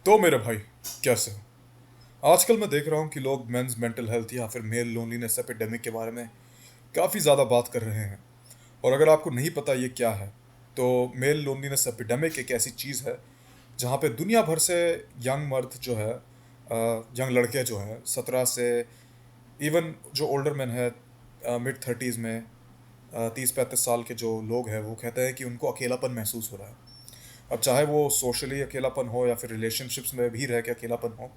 तो मेरे भाई, कैसे हो? आजकल मैं देख रहा हूँ कि लोग मेंस मेंटल हेल्थ या फिर मेल लोनलीनेस एपिडेमिक के बारे में काफ़ी ज़्यादा बात कर रहे हैं। और अगर आपको नहीं पता ये क्या है, तो मेल लोनलीनेस एपिडेमिक एक ऐसी चीज़ है जहाँ पे दुनिया भर से यंग मर्द जो है, यंग लड़के जो हैं 17 से इवन जो ओल्डर मैन है मिड थर्टीज़ में, 30-35 साल के जो लोग हैं, वो कहते हैं कि उनको अकेलापन महसूस हो रहा है। अब चाहे वो सोशली अकेलापन हो या फिर रिलेशनशिप्स में भी रह के अकेलापन हो,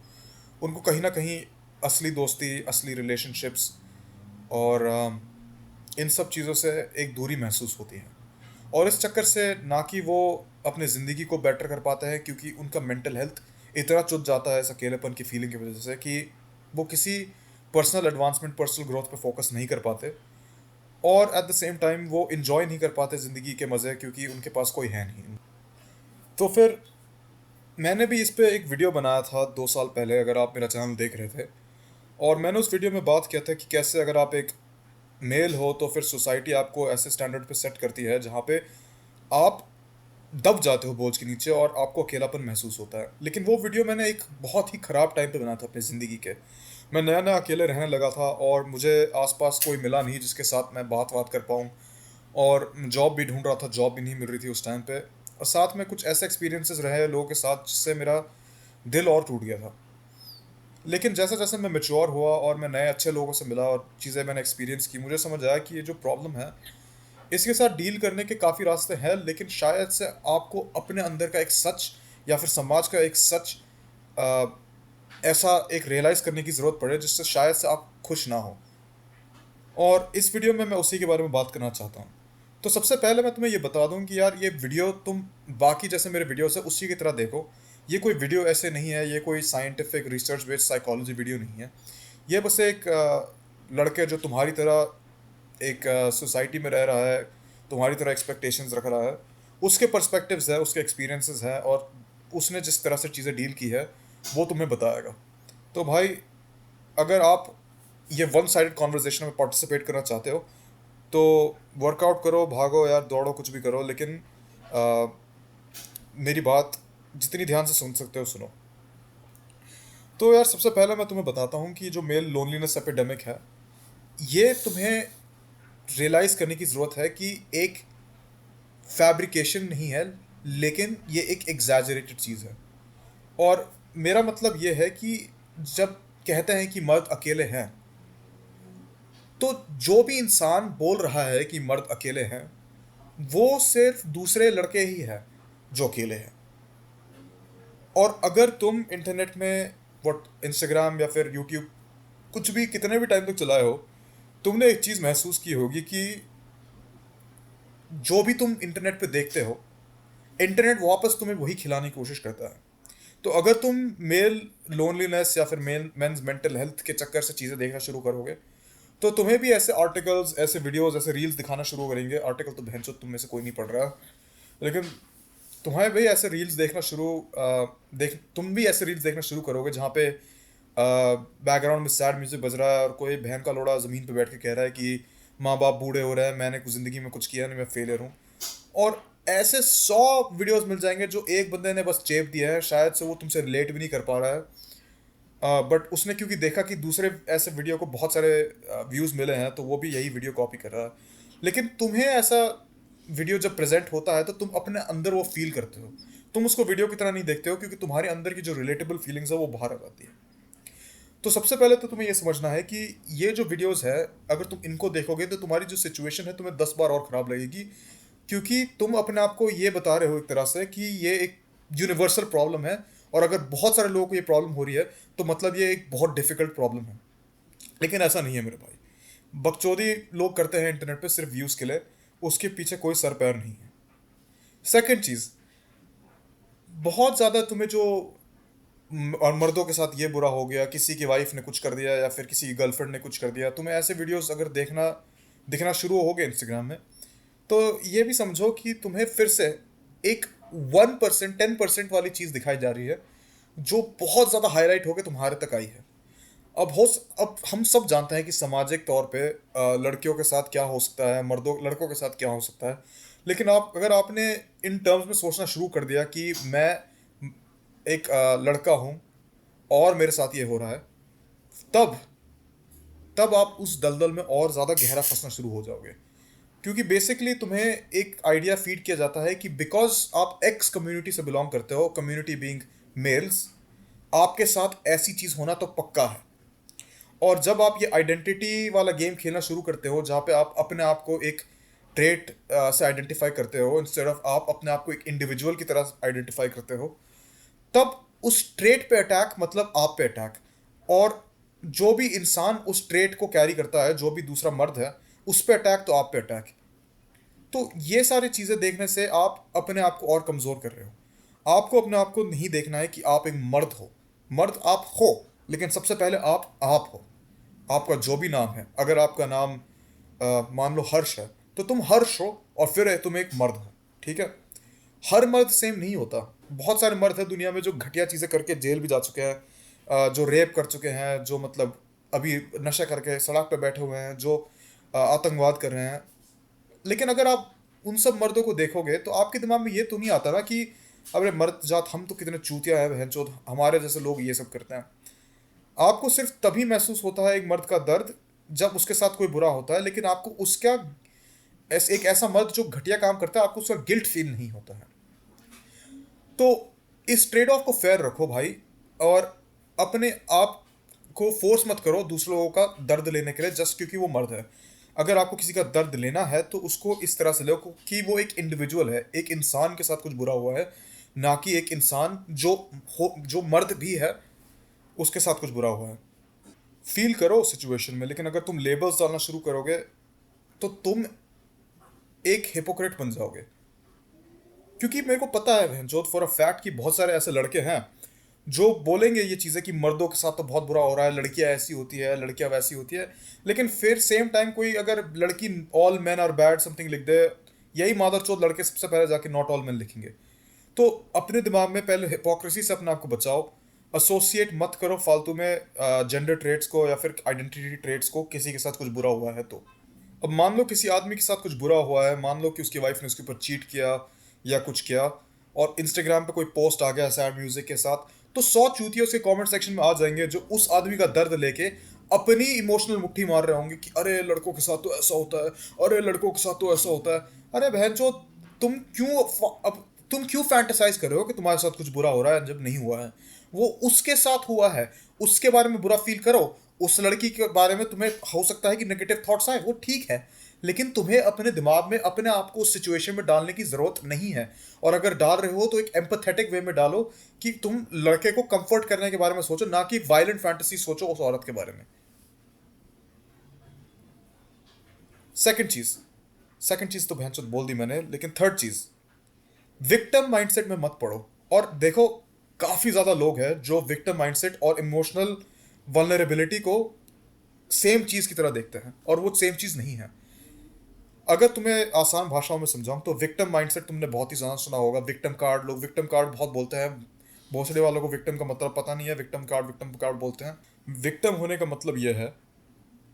उनको कहीं ना कहीं असली दोस्ती, असली रिलेशनशिप्स और इन सब चीज़ों से एक दूरी महसूस होती है। और इस चक्कर से ना कि वो अपने ज़िंदगी को बेटर कर पाते हैं, क्योंकि उनका मेंटल हेल्थ इतना चुट जाता है इस अकेलेपन की फीलिंग की वजह से कि वो किसी पर्सनल एडवांसमेंट, पर्सनल ग्रोथ पे फोकस नहीं कर पाते। और एट द सेम टाइम वो इन्जॉय नहीं कर पाते ज़िंदगी के मज़े, क्योंकि उनके पास कोई है नहीं। तो फिर मैंने भी इस पे एक वीडियो बनाया था 2 साल पहले, अगर आप मेरा चैनल देख रहे थे। और मैंने उस वीडियो में बात किया था कि कैसे अगर आप एक मेल हो तो फिर सोसाइटी आपको ऐसे स्टैंडर्ड पे सेट करती है जहाँ पे आप दब जाते हो बोझ के नीचे और आपको अकेलापन महसूस होता है। लेकिन वो वीडियो मैंने एक बहुत ही ख़राब टाइम पे बनाया था अपनी ज़िंदगी के। मैं नया नया अकेले रहने लगा था और मुझे आसपास कोई मिला नहीं जिसके साथ मैं बात बात कर पाऊँ। और जॉब भी ढूंढ रहा था, जॉब भी नहीं मिल रही थी उस टाइम पे। और साथ में कुछ ऐसे एक्सपीरियंसेस रहे लोगों के साथ जिससे मेरा दिल और टूट गया था। लेकिन जैसे जैसे मैं मैच्योर हुआ और मैं नए अच्छे लोगों से मिला और चीज़ें मैंने एक्सपीरियंस की, मुझे समझ आया कि ये जो प्रॉब्लम है, इसके साथ डील करने के काफ़ी रास्ते हैं। लेकिन शायद से आपको अपने अंदर का एक सच या फिर समाज का एक सच अ, ऐसा एक रियलाइज़ करने की ज़रूरत पड़े जिससे शायद से आप खुश ना हो। और इस वीडियो में मैं उसी के बारे में बात करना चाहता हूँ। तो सबसे पहले मैं तुम्हें ये बता दूं कि यार, ये वीडियो तुम बाकी जैसे मेरे वीडियोस है उसी की तरह देखो। ये कोई वीडियो ऐसे नहीं है, ये कोई scientific research based psychology video नहीं है। ये बस एक लड़के जो तुम्हारी तरह एक सोसाइटी में रह रहा है, तुम्हारी तरह एक्सपेक्टेशंस रख रहा है, उसके पर्सपेक्टिव्स है, उसके एक्सपीरियंसेस हैं, और उसने जिस तरह से चीज़ें डील की है वो तुम्हें बताएगा। तो भाई, अगर आप ये वन साइडेड कॉन्वर्जेशन में पार्टिसिपेट करना चाहते हो तो वर्कआउट करो, भागो यार, दौड़ो, कुछ भी करो, लेकिन आ, मेरी बात जितनी ध्यान से सुन सकते हो सुनो। तो यार, सबसे पहले मैं तुम्हें बताता हूँ कि जो मेल लोनलीनेस एपिडेमिक है, ये तुम्हें रियलाइज़ करने की ज़रूरत है कि एक फैब्रिकेशन नहीं है, लेकिन ये एक एग्जैजरेटेड चीज़ है। और मेरा मतलब ये है कि जब कहते हैं कि मर्द अकेले हैं, तो जो भी इंसान बोल रहा है कि मर्द अकेले हैं, वो सिर्फ दूसरे लड़के ही हैं जो अकेले हैं। और अगर तुम इंटरनेट में व्हाट इंस्टाग्राम या फिर यूट्यूब कुछ भी कितने भी टाइम तक चलाए हो, तुमने एक चीज़ महसूस की होगी कि जो भी तुम इंटरनेट पे देखते हो, इंटरनेट वापस तुम्हें वही खिलाने की कोशिश करता है। तो अगर तुम मेल लोनलीनेस या फिर मेल मेंस मेंटल हेल्थ के चक्कर से चीज़ें देखना शुरू करोगे, तो तुम्हें भी ऐसे आर्टिकल्स, ऐसे वीडियोस, ऐसे रील्स दिखाना शुरू करेंगे। आर्टिकल तो बहनचोद तुम में से कोई नहीं पढ़ रहा, लेकिन तुम्हारे भी ऐसे रील्स देखना शुरू देख तुम भी ऐसे रील्स देखना शुरू करोगे जहाँ पे बैकग्राउंड में सैड म्यूजिक बज रहा है और कोई बहन का लोड़ा ज़मीन पे बैठ के कह रहा है कि माँ बाप बूढ़े हो रहे हैं, मैंने कुछ ज़िंदगी में कुछ किया नहीं, मैं फेलियर हूँ। और ऐसे 100 वीडियोस मिल जाएंगे जो एक बंदे ने बस चेप दिया है, शायद से वो तुमसे रिलेट भी नहीं कर पा रहा है, बट उसने क्योंकि देखा कि दूसरे ऐसे वीडियो को बहुत सारे व्यूज़ मिले हैं, तो वो भी यही वीडियो कॉपी कर रहा है। लेकिन तुम्हें ऐसा वीडियो जब प्रेजेंट होता है तो तुम अपने अंदर वो फील करते हो। तुम उसको वीडियो की तरह नहीं देखते हो, क्योंकि तुम्हारे अंदर की जो रिलेटेबल फीलिंग्स है वो बाहर आ जाती है। तो सबसे पहले तो तुम्हें ये समझना है कि ये जो वीडियोस है, अगर तुम इनको देखोगे तो तुम्हारी जो सिचुएशन है तुम्हें 10 बार और ख़राब लगेगी, क्योंकि तुम अपने आप को ये बता रहे हो एक तरह से कि ये एक यूनिवर्सल प्रॉब्लम है। और अगर बहुत सारे लोगों को ये प्रॉब्लम हो रही है, तो मतलब ये एक बहुत डिफिकल्ट प्रॉब्लम है। लेकिन ऐसा नहीं है मेरे भाई। बकचोदी लोग करते हैं इंटरनेट पे सिर्फ व्यूज़ के लिए, उसके पीछे कोई सर पैर नहीं है। सेकंड चीज़, बहुत ज़्यादा तुम्हें जो और मर्दों के साथ ये बुरा हो गया, किसी की वाइफ ने कुछ कर दिया या फिर किसी की गर्लफ्रेंड ने कुछ कर दिया, तुम्हें ऐसे वीडियोस अगर देखना दिखना शुरू हो गए इंस्टाग्राम में, तो ये भी समझो कि तुम्हें फिर से एक 1%, 10% वाली चीज़ दिखाई जा रही है जो बहुत ज़्यादा हाईलाइट होकर तुम्हारे तक आई है। अब हम सब जानते हैं कि सामाजिक तौर पे लड़कियों के साथ क्या हो सकता है, मर्दों लड़कों के साथ क्या हो सकता है। लेकिन आप अगर आपने इन टर्म्स में सोचना शुरू कर दिया कि मैं एक लड़का हूँ और मेरे साथ ये हो रहा है, तब तब आप उस दलदल में और ज़्यादा गहरा फंसना शुरू हो जाओगे। क्योंकि बेसिकली तुम्हें एक आइडिया फीड किया जाता है कि बिकॉज आप एक्स कम्युनिटी से बिलोंग करते हो, कम्युनिटी बीइंग मेल्स, आपके साथ ऐसी चीज़ होना तो पक्का है। और जब आप ये आइडेंटिटी वाला गेम खेलना शुरू करते हो जहाँ पे आप अपने आप को एक ट्रेट से आइडेंटिफाई करते हो इंस्टेड ऑफ आप अपने आप को एक इंडिविजुअल की तरह आइडेंटिफाई करते हो, तब उस ट्रेट पे अटैक मतलब आप पे अटैक। और जो भी इंसान उस ट्रेट को कैरी करता है, जो भी दूसरा मर्द है, उस पे अटैक तो आप पे अटैक। तो ये सारी चीज़ें देखने से आप अपने आप को और कमज़ोर कर रहे हो। आपको अपने आप को नहीं देखना है कि आप एक मर्द हो। मर्द आप हो, लेकिन सबसे पहले आप हो। आपका जो भी नाम है, अगर आपका नाम मान लो हर्ष है, तो तुम हर्ष हो और फिर तुम एक मर्द हो। ठीक है? हर मर्द सेम नहीं होता। बहुत सारे मर्द हैं दुनिया में जो घटिया चीज़ें करके जेल भी जा चुके हैं, जो रेप कर चुके हैं, जो मतलब अभी नशा करके सड़क पे बैठे हुए हैं, जो आतंकवाद कर रहे हैं। लेकिन अगर आप उन सब मर्दों को देखोगे तो आपके दिमाग में ये तो नहीं आता ना कि अरे मर्द जात हम तो कितने चूतिया है, बहनचोद हमारे जैसे लोग ये सब करते हैं। आपको सिर्फ तभी महसूस होता है एक मर्द का दर्द जब उसके साथ कोई बुरा होता है, लेकिन आपको उसका एक ऐसा मर्द जो घटिया काम करता है, आपको उसका गिल्ट फील नहीं होता है। तो इस ट्रेड ऑफ को फेयर रखो भाई, और अपने आप को फोर्स मत करो दूसरे लोगों का दर्द लेने के लिए जस्ट क्योंकि वो मर्द है। अगर आपको किसी का दर्द लेना है तो उसको इस तरह से लो कि वो एक इंडिविजुअल है, एक इंसान के साथ कुछ बुरा हुआ है, ना कि एक इंसान जो मर्द भी है उसके साथ कुछ बुरा हुआ है। फील करो सिचुएशन में, लेकिन अगर तुम लेबल्स डालना शुरू करोगे तो तुम एक हिपोक्रेट बन जाओगे। क्योंकि मेरे को पता है बहनचोद फॉर अ फैक्ट कि बहुत सारे ऐसे लड़के हैं जो बोलेंगे ये चीज़ें कि मर्दों के साथ तो बहुत बुरा हो रहा है, लड़कियां ऐसी होती है, लड़कियां वैसी होती है। लेकिन फिर सेम टाइम कोई अगर लड़की all man are bad something लिख दे, यही मादरचोद लड़के सबसे पहले जाके नॉट ऑल मैन लिखेंगे। तो अपने दिमाग में पहले हिपोक्रेसी से अपने आप को बचाओ। एसोसिएट मत करो फालतू में जेंडर ट्रेट्स को या फिर आइडेंटिटी ट्रेट्स को किसी के साथ कुछ बुरा हुआ है तो। अब मान लो किसी आदमी के साथ कुछ बुरा हुआ है, मान लो कि उसकी वाइफ ने उसके ऊपर चीट किया या कुछ किया, और इंस्टाग्राम पे कोई पोस्ट आ गया सैड म्यूजिक के साथ, तो 100 चूतिया उसके कमेंट सेक्शन में आ जाएंगे जो उस आदमी का दर्द लेके अपनी इमोशनल मुट्ठी मार रहे होंगे कि अरे लड़कों के साथ तो ऐसा होता है, अरे लड़कों के साथ तो ऐसा होता है। अरे बहनचोद, तुम क्यों अब तुम क्यों फैंटेसाइज कर रहे हो कि तुम्हारे साथ कुछ बुरा हो रहा है जब नहीं हुआ है? वो उसके साथ हुआ है, उसके बारे में बुरा फील करो। उस लड़की के बारे में तुम्हें हो सकता है कि नेगेटिव थॉट्स आए, वो ठीक है, लेकिन तुम्हें अपने दिमाग में अपने आप को उस सिचुएशन में डालने की जरूरत नहीं है। और अगर डाल रहे हो तो एक एम्पथेटिक वे में डालो कि तुम लड़के को कंफर्ट करने के बारे में सोचो, ना कि वायलेंट फैंटेसी सोचो उस औरत के बारे में। सेकंड चीज सेकंड चीज तो भैंसोद बोल दी मैंने, लेकिन थर्ड चीज, विक्टिम माइंडसेट में मत पड़ो। और देखो, काफी ज्यादा लोग हैं जो विक्टिम माइंडसेट और इमोशनल वल्नरेबिलिटी को सेम चीज की तरह देखते हैं, और वो सेम चीज नहीं है। अगर तुम्हें आसान भाषाओं में समझाऊं तो विक्टिम माइंडसेट तुमने बहुत ही ज़्यादा सुना होगा। विक्टिम कार्ड, लोग विक्टिम कार्ड बहुत बोलते हैं। भोसड़े वालों को विक्टिम का मतलब पता नहीं है, विक्टिम कार्ड बोलते हैं। विक्टिम होने का मतलब यह है,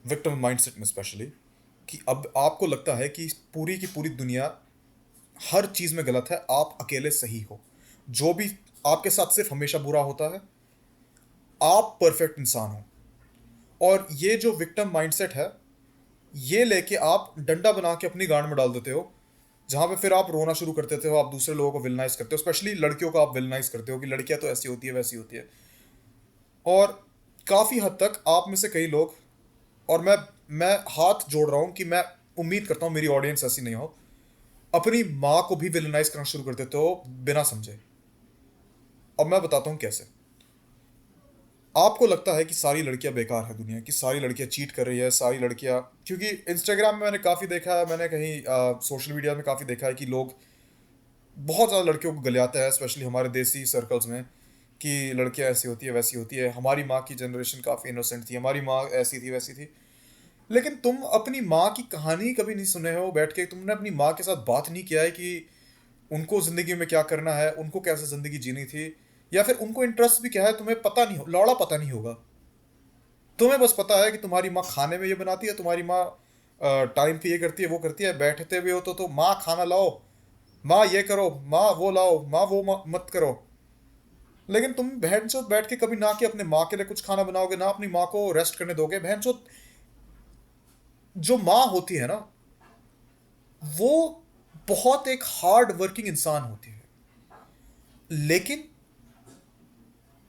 विक्टिम माइंडसेट में स्पेशली, कि अब आपको लगता है कि पूरी की पूरी दुनिया हर चीज़ में गलत है, आप अकेले सही हो। जो भी आपके साथ सिर्फ हमेशा बुरा होता है, आप परफेक्ट इंसान हो। और ये जो विक्टिम माइंडसेट है, ये लेके आप डंडा बना के अपनी गांड में डाल देते हो, जहां पे फिर आप रोना शुरू कर देते हो, आप दूसरे लोगों को विलनाइज करते हो, स्पेशली लड़कियों को आप विलनाइज करते हो कि लड़कियां तो ऐसी होती है वैसी होती है। और काफ़ी हद तक आप में से कई लोग, और मैं हाथ जोड़ रहा हूं कि मैं उम्मीद करता हूं मेरी ऑडियंस ऐसी नहीं हो, अपनी माँ को भी विलनाइज करना शुरू कर देते हो बिना समझे। अब मैं बताता हूँ कैसे। आपको लगता है कि सारी लड़कियां बेकार है, दुनिया की सारी लड़कियां चीट कर रही है, सारी लड़कियां, क्योंकि इंस्टाग्राम में मैंने काफ़ी देखा है, मैंने कहीं सोशल मीडिया में काफ़ी देखा है कि लोग बहुत ज़्यादा लड़कियों को गलियाते हैं, स्पेशली हमारे देसी सर्कल्स में, कि लड़कियां ऐसी होती है वैसी होती है, हमारी माँ की जनरेशन काफ़ी इनोसेंट थी, हमारी माँ ऐसी थी वैसी थी। लेकिन तुम अपनी माँ की कहानी कभी नहीं सुने हो बैठ के, तुमने अपनी माँ के साथ बात नहीं किया है कि उनको ज़िंदगी में क्या करना है, उनको कैसे ज़िंदगी जीनी थी, या फिर उनको इंटरेस्ट भी क्या है तुम्हें पता नहीं हो, लौड़ा पता नहीं होगा। तुम्हें बस पता है कि तुम्हारी माँ खाने में ये बनाती है, तुम्हारी माँ टाइम पे ये करती है वो करती है, बैठते हुए हो तो माँ खाना लाओ, माँ ये करो, माँ वो लाओ, माँ वो मत करो। लेकिन तुम बहन चोद बैठ के कभी ना कि अपने माँ के लिए कुछ खाना बनाओगे, ना अपनी माँ को रेस्ट करने दोगे। बहन चोद, जो माँ होती है ना, वो बहुत एक हार्ड वर्किंग इंसान होती है। लेकिन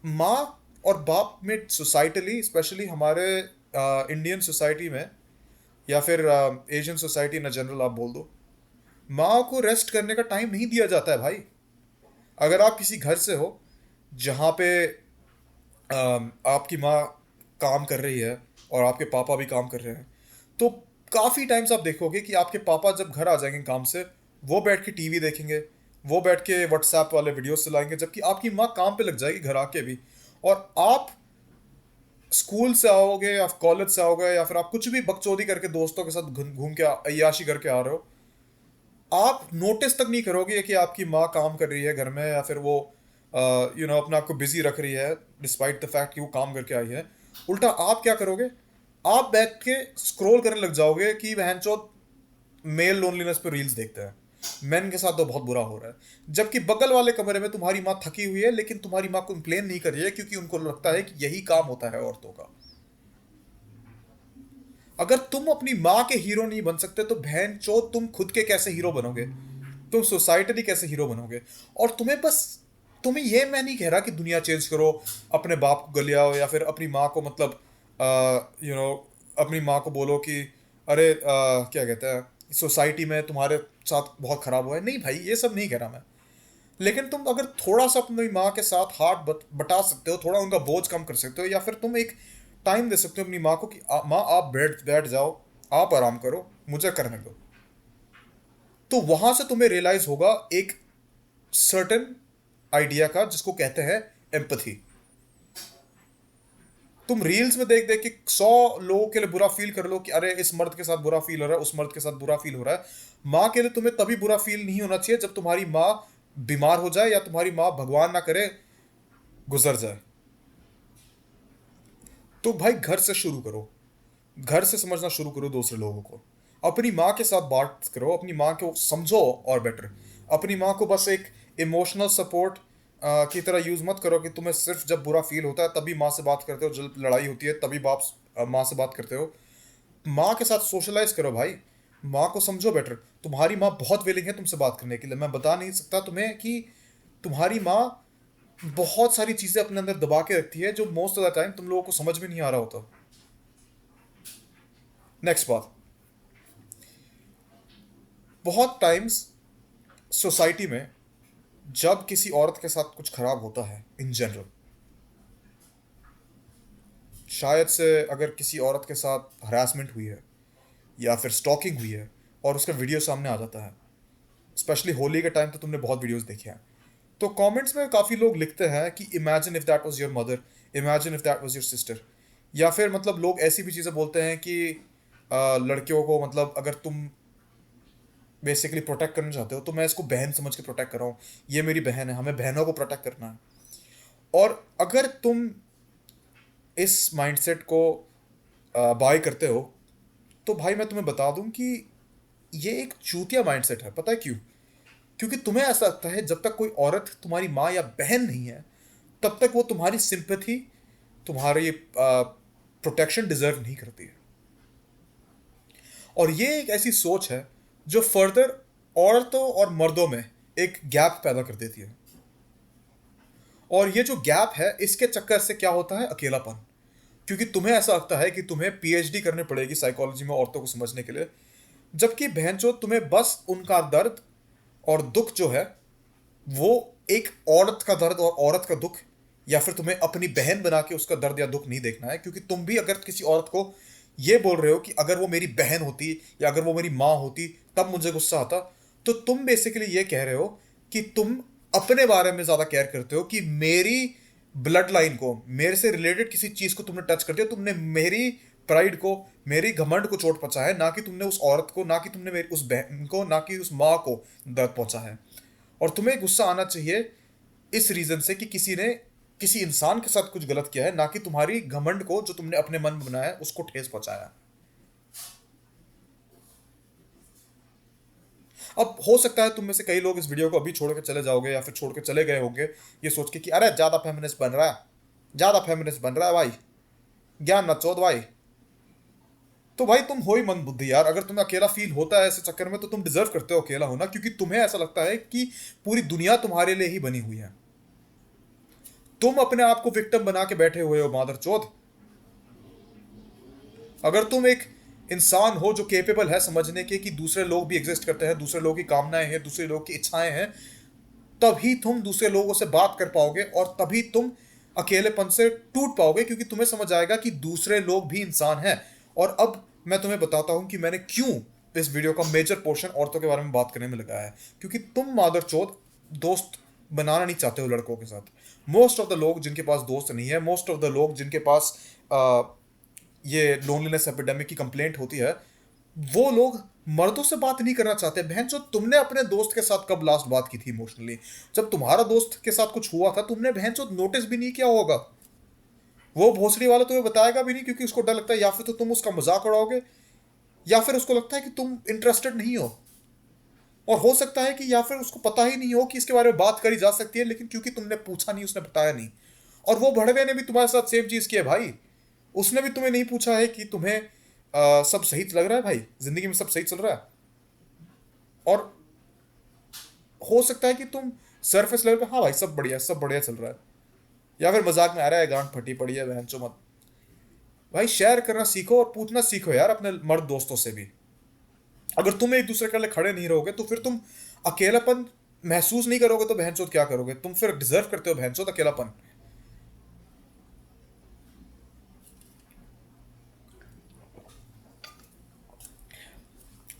माँ और बाप में सोसाइटली, स्पेशली हमारे इंडियन सोसाइटी में, या फिर एशियन सोसाइटी इन जनरल आप बोल दो, माँ को रेस्ट करने का टाइम नहीं दिया जाता है भाई। अगर आप किसी घर से हो जहाँ पे आपकी माँ काम कर रही है और आपके पापा भी काम कर रहे हैं, तो काफ़ी टाइम्स आप देखोगे कि आपके पापा जब घर आ जाएंगे काम से, वो बैठ के टीवी देखेंगे, वो बैठ के व्हाट्सएप वाले वीडियोस चलाएंगे, जबकि आपकी माँ काम पे लग जाएगी घर आके भी। और आप स्कूल से आओगे या कॉलेज से आओगे या फिर आप कुछ भी बकचोदी करके दोस्तों के साथ घूम घूम के अय्याशी करके आ रहे हो, आप नोटिस तक नहीं करोगे कि आपकी माँ काम कर रही है घर में, या फिर वो अपने आप को बिजी रख रही है डिस्पाइट द फैक्ट कि वो काम करके आई है। उल्टा आप क्या करोगे, आप बैठ के स्क्रॉल करने लग जाओगे कि बहन चौथ मेल लोनलीनेस पे रील्स देखते हैं, मेन के साथ तो बहुत बुरा हो रहा है। जबकि बगल वाले कमरे में तुम्हारी माँ थकी हुई है, लेकिन तुम्हारी माँ कंप्लेन नहीं कर रही है, क्योंकि उनको लगता है कि यही काम होता है औरतों का। अगर तुम अपनी माँ के हीरो नहीं बन सकते तो बहन चोद तुम खुद के कैसे हीरो बनोगे? तुम सोसाइटी कैसे हीरो बनोगे? और तुम्हें यह मैं नहीं कह रहा कि दुनिया चेंज करो, अपने बाप को गलियाओ, या फिर अपनी माँ को मतलब यू नो अपनी माँ को बोलो कि अरे क्या कहते हैं, सोसाइटी में तुम्हारे साथ बहुत खराब हुआ है। नहीं भाई, ये सब नहीं कह रहा मैं। लेकिन तुम अगर थोड़ा सा अपनी माँ के साथ हाथ बटा सकते हो, थोड़ा उनका बोझ कम कर सकते हो, या फिर तुम एक टाइम दे सकते हो अपनी माँ को कि माँ आप बैठ बैठ जाओ, आप आराम करो, मुझे करने दो, तो वहां से तुम्हें रियलाइज होगा एक सर्टेन आइडिया का, जिसको कहते हैं एम्पथी। तुम रील्स में देख देख के 100 लोगों के लिए बुरा फील कर लो कि अरे इस मर्द के साथ बुरा फील हो रहा है, उस मर्द के साथ बुरा फील हो रहा है। माँ के लिए तुम्हें तभी बुरा फील नहीं होना चाहिए जब तुम्हारी माँ बीमार हो जाए, या तुम्हारी माँ भगवान ना करे गुजर जाए। तो भाई घर से शुरू करो, घर से समझना शुरू करो दूसरे लोगों को। अपनी माँ के साथ बात करो, अपनी माँ को समझो, और बेटर अपनी माँ को बस एक इमोशनल सपोर्ट की तरह यूज़ मत करो कि तुम्हें सिर्फ जब बुरा फील होता है तभी माँ से बात करते हो, जब लड़ाई होती है तभी बाप माँ से बात करते हो। माँ के साथ सोशलाइज करो भाई, माँ को समझो बेटर। तुम्हारी माँ बहुत विलिंग है तुमसे बात करने के लिए, मैं बता नहीं सकता तुम्हें कि तुम्हारी माँ बहुत सारी चीज़ें अपने अंदर दबा के रखती है जो मोस्ट ऑफ द टाइम तुम लोगों को समझ में नहीं आ रहा होता। नेक्स्ट बात, बहुत टाइम्स सोसाइटी में जब किसी औरत के साथ कुछ खराब होता है इन जनरल, शायद से अगर किसी औरत के साथ हरासमेंट हुई है या फिर स्टॉकिंग हुई है और उसका वीडियो सामने आ जाता है, स्पेशली होली के टाइम तो तुमने बहुत वीडियोस देखे हैं, तो कमेंट्स में काफ़ी लोग लिखते हैं कि imagine if that was your mother, imagine if that was your sister. या फिर मतलब लोग ऐसी भी चीज़ें बोलते हैं कि लड़कियों को मतलब अगर तुम बेसिकली प्रोटेक्ट करना चाहते हो तो मैं इसको बहन समझ के प्रोटेक्ट कर रहा हूँ, ये मेरी बहन है, हमें बहनों को प्रोटेक्ट करना है। और अगर तुम इस माइंडसेट को बाय करते हो, तो भाई मैं तुम्हें बता दूं कि ये एक चूतिया माइंडसेट है। पता है क्यों? क्योंकि तुम्हें ऐसा लगता है जब तक कोई औरत तुम्हारी माँ या बहन नहीं है, तब तक वो तुम्हारी सिंपैथी, तुम्हारी प्रोटेक्शन डिजर्व नहीं करती है। और ये एक ऐसी सोच है जो फर्दर औरतों और मर्दों में एक गैप पैदा कर देती है। और ये जो गैप है, इसके चक्कर से क्या होता है, अकेलापन। क्योंकि तुम्हें ऐसा लगता है कि तुम्हें पीएचडी करनी पड़ेगी साइकोलॉजी में औरतों को समझने के लिए, जबकि बहनचोद तुम्हें बस उनका दर्द और दुख जो है, वो एक औरत का दर्द और औरत का दुख, या फिर तुम्हें अपनी बहन बना के उसका दर्द या दुख नहीं देखना है। क्योंकि तुम भी अगर किसी औरत को ये बोल रहे हो कि अगर वो मेरी बहन होती या अगर वो मेरी माँ होती तब मुझे गुस्सा आता, तो तुम बेसिकली ये कह रहे हो कि तुम अपने बारे में ज्यादा केयर करते हो कि मेरी ब्लड लाइन को, मेरे से रिलेटेड किसी चीज को तुमने टच कर दिया, तुमने मेरी प्राइड को, मेरी घमंड को चोट पहुंचा है, ना कि तुमने उस औरत को, ना कि तुमने मेरी उस बहन को, ना कि उस माँ को दर्द पहुंचा है। और तुम्हें गुस्सा आना चाहिए इस रीजन से कि किसी ने किसी इंसान के साथ कुछ गलत किया है, ना कि तुम्हारी घमंड को जो तुमने अपने मन में बनाया है उसको ठेस पहुंचाया है। अब हो सकता है तुम में से कई लोग इस वीडियो को अभी छोड़ के चले जाओगे या फिर छोड़ के चले गए होंगे ये सोच के कि अरे ज़्यादा फेमिनिस्ट बन रहा है, ज़्यादा फेमिनिस्ट बन रहा है भाई, ज्ञान न चोद भाई। तो भाई तुम हो ही मंद बुद्धि यार। अगर तुम्हें अकेला फील होता है ऐसे चक्कर में तो तुम डिजर्व करते हो अकेला होना, क्योंकि तुम्हें ऐसा लगता है कि पूरी दुनिया तुम्हारे लिए ही बनी हुई है। तुम अपने आप को विक्टिम बना के बैठे हुए हो मादर चौथ। अगर तुम एक इंसान हो जो केपेबल है समझने के कि दूसरे लोग भी एग्जिस्ट करते हैं, दूसरे लोगों की कामनाएं हैं, दूसरे लोगों की इच्छाएं हैं, तभी तुम दूसरे लोगों से बात कर पाओगे और तभी तुम अकेलेपन से टूट पाओगे, क्योंकि तुम्हें समझ आएगा कि दूसरे लोग भी इंसान हैं। और अब मैं तुम्हें बताता हूं कि मैंने क्यों इस वीडियो का मेजर पोर्शन औरतों के बारे में बात करने में लगाया है। क्योंकि तुम मादर चौथ दोस्त बनाना नहीं चाहते हो लड़कों के साथ। मोस्ट ऑफ द लोग जिनके पास दोस्त नहीं है, मोस्ट ऑफ द लोग जिनके पास ये लोनलीनेस एपिडेमिक की कंप्लेंट होती है, वो लोग मर्दों से बात नहीं करना चाहते। बहन जो तुमने अपने दोस्त के साथ कब लास्ट बात की थी इमोशनली? जब तुम्हारा दोस्त के साथ कुछ हुआ था तुमने बहन चो नोटिस भी नहीं किया होगा। वो भोसड़ी वाला तुम्हें बताएगा भी नहीं, क्योंकि उसको डर लगता है या फिर तो तुम उसका मजाक उड़ाओगे या फिर उसको लगता है कि तुम इंटरेस्टेड नहीं हो। और हो सकता है कि या फिर उसको पता ही नहीं हो कि इसके बारे में बात करी जा सकती है, लेकिन क्योंकि तुमने पूछा नहीं, उसने बताया नहीं। और वो भड़वे ने भी तुम्हारे साथ सेम चीज की है भाई। उसने भी तुम्हें नहीं पूछा है कि तुम्हें सब सही लग रहा है भाई, जिंदगी में सब सही चल रहा है। और हो सकता है कि तुम सरफेस लेवल पे हाँ भाई सब बढ़िया, सब बढ़िया चल रहा है, या फिर मजाक में आ रहा है गांड फटी पड़ी है बहन चो मत। भाई शेयर करना सीखो और पूछना सीखो यार अपने मर्द दोस्तों से भी। अगर तुम एक दूसरे के लिए खड़े नहीं रहोगे तो फिर तुम अकेलापन महसूस नहीं करोगे तो बहनचोद क्या करोगे? तुम फिर डिजर्व करते हो बहनचोद अकेलापन।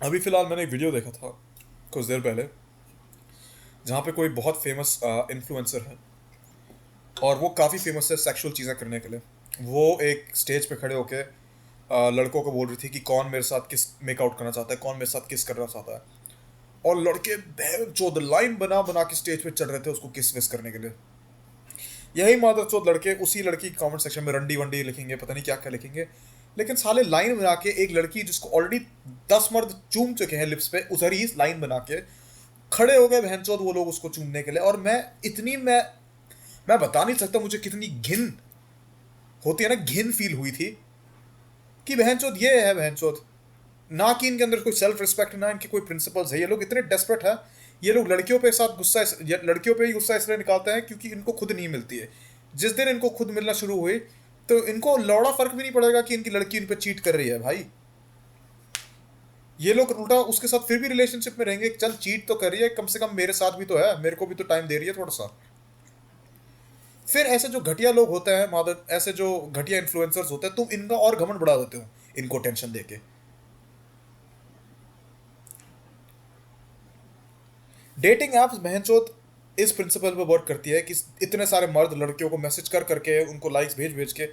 अभी फिलहाल मैंने एक वीडियो देखा था कुछ देर पहले, जहाँ पे कोई बहुत फेमस इन्फ्लुएंसर है और वो काफ़ी फेमस है सेक्सुअल चीज़ें करने के लिए। वो एक स्टेज पे खड़े होके लड़कों को बोल रही थी कि कौन मेरे साथ किस मेकआउट करना चाहता है, कौन मेरे साथ किस करना चाहता है। और लड़के चौदह लाइन बना बना के स्टेज पे चढ़ रहे थे उसको किस विस करने के लिए। यही मादर चौथ लड़के उसी लड़की के कमेंट सेक्शन में रंडी वंडी लिखेंगे, पता नहीं क्या क्या लिखेंगे। लेकिन साले लाइन बना के एक लड़की जिसको ऑलरेडी 10 मर्द चूम चुके हैं लिप्स पे, उधर ही लाइन बना के खड़े हो गए बहनचोद वो लोग उसको चूमने के लिए। और मैं बता नहीं सकता मुझे कितनी घिन होती है ना, घिन फील हुई थी कि बहनचोद ये है बहनचोद। ना कि इनके अंदर कोई सेल्फ रिस्पेक्ट, ना इनके कोई प्रिंसिपल्स है। ये लोग इतने डेस्परेट है, ये लोग लड़कियों पे साथ गुस्सा लड़कियों पे ही गुस्सा इसलिए निकालते हैं क्योंकि इनको खुद नहीं मिलती है। जिस दिन इनको खुद मिलना शुरू हुई तो इनको लौड़ा फर्क भी नहीं पड़ेगा कि इनकी लड़की इन पे चीट कर रही है भाई। ये लोग उल्टा उसके साथ फिर भी रिलेशनशिप में रहेंगे, चल चीट तो कर रही है, कम से कम मेरे साथ भी तो है, मेरे को भी तो टाइम दे रही है थोड़ा सा। फिर ऐसे जो घटिया लोग होते हैं मादर, ऐसे जो घटिया इन्फ्लुएंसर्स होते हैं, तुम इनका और घमंड बढ़ा देते हो इनको टेंशन देके। डेटिंग एप्स बहनचोद इस प्रिंसिपल पे वर्क करती है कि इतने सारे मर्द लड़कियों को मैसेज कर करके उनको लाइक्स भेज भेज के,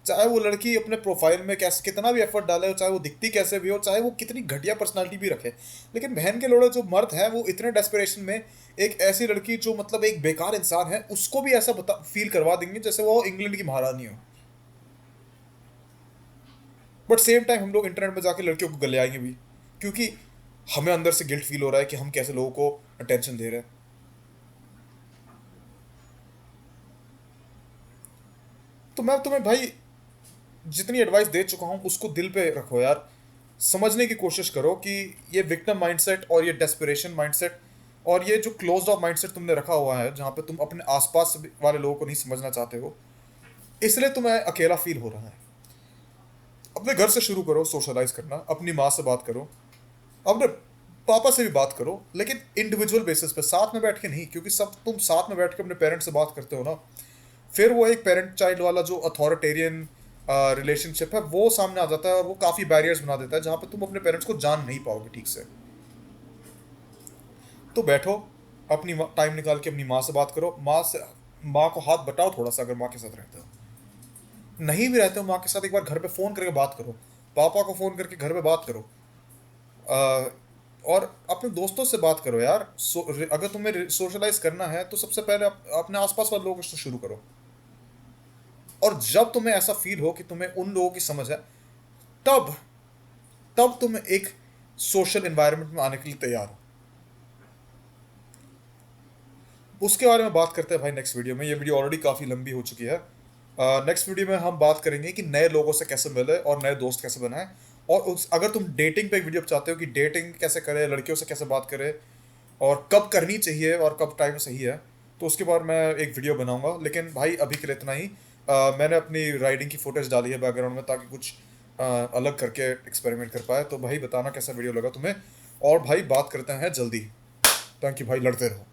चाहे वो लड़की अपने प्रोफाइल में कैसे कितना भी एफर्ट डाले, चाहे वो दिखती कैसे भी हो, चाहे वो कितनी घटिया पर्सनालिटी भी रखे, लेकिन बहन के लोड़े जो मर्द हैं वो इतने डेस्परेशन में एक ऐसी लड़की जो मतलब एक बेकार इंसान है उसको भी ऐसा फील करवा देंगे जैसे वो इंग्लैंड की महारानी हो। बट सेम टाइम हम लोग इंटरनेट में जाके लड़कियों को गले आएंगे भी, क्योंकि हमें अंदर से गिल्ट फील हो रहा है कि हम कैसे लोगों को अटेंशन दे रहे हैं। तो मैं तुम्हें भाई जितनी एडवाइस दे चुका हूँ उसको दिल पे रखो यार। समझने की कोशिश करो कि ये विक्टिम माइंडसेट और ये डेस्परेशन माइंडसेट और ये जो क्लोज्ड ऑफ माइंडसेट तुमने रखा हुआ है, जहाँ पे तुम अपने आसपास वाले लोगों को नहीं समझना चाहते हो, इसलिए तुम्हें अकेला फील हो रहा है। अपने घर से शुरू करो सोशलाइज करना, अपनी माँ से बात करो, अपने पापा से भी बात करो, लेकिन इंडिविजुअल बेसिस पे, साथ में बैठ के नहीं। क्योंकि सब तुम साथ में बैठ के अपने पेरेंट्स से बात करते हो ना, फिर वो एक पेरेंट चाइल्ड वाला जो अथॉरिटेरियन रिलेशनशिप है वो सामने आ जाता है और वो काफ़ी बैरियर्स बना देता है जहाँ पे तुम अपने पेरेंट्स को जान नहीं पाओगे ठीक से। तो बैठो, अपनी टाइम निकाल के अपनी माँ से बात करो। माँ को हाथ बटाओ थोड़ा सा, अगर माँ के साथ रहते हो। नहीं भी रहते हो माँ के साथ, एक बार घर पे फ़ोन करके बात करो, पापा को फ़ोन करके घर पे बात करो। अ, और अपने दोस्तों से बात करो यार। अगर तुम्हें सोशलाइज करना है तो सबसे पहले अपने आसपास वाले लोगों से शुरू करो। और जब तुम्हें ऐसा फील हो कि तुम्हें उन लोगों की समझ है, तब तब तुम एक सोशल एनवायरनमेंट में आने के लिए तैयार हो। उसके बारे में बात करते हैं भाई नेक्स्ट वीडियो में। ये वीडियो ऑलरेडी काफ़ी लंबी हो चुकी है। नेक्स्ट वीडियो में हम बात करेंगे कि नए लोगों से कैसे मिले और नए दोस्त कैसे बनाएं। और अगर तुम डेटिंग पे एक वीडियो चाहते हो कि डेटिंग कैसे करें, लड़कियों से कैसे बात करें और कब करनी चाहिए और कब टाइम सही है, तो उसके बाद मैं एक वीडियो बनाऊंगा। लेकिन भाई अभी के लिए इतना ही। मैंने अपनी राइडिंग की फोटोज डाली है बैकग्राउंड में, ताकि कुछ अलग करके एक्सपेरिमेंट कर पाए। तो भाई बताना कैसा वीडियो लगा तुम्हें, और भाई बात करते हैं जल्दी। थैंक यू भाई, लड़ते रहो।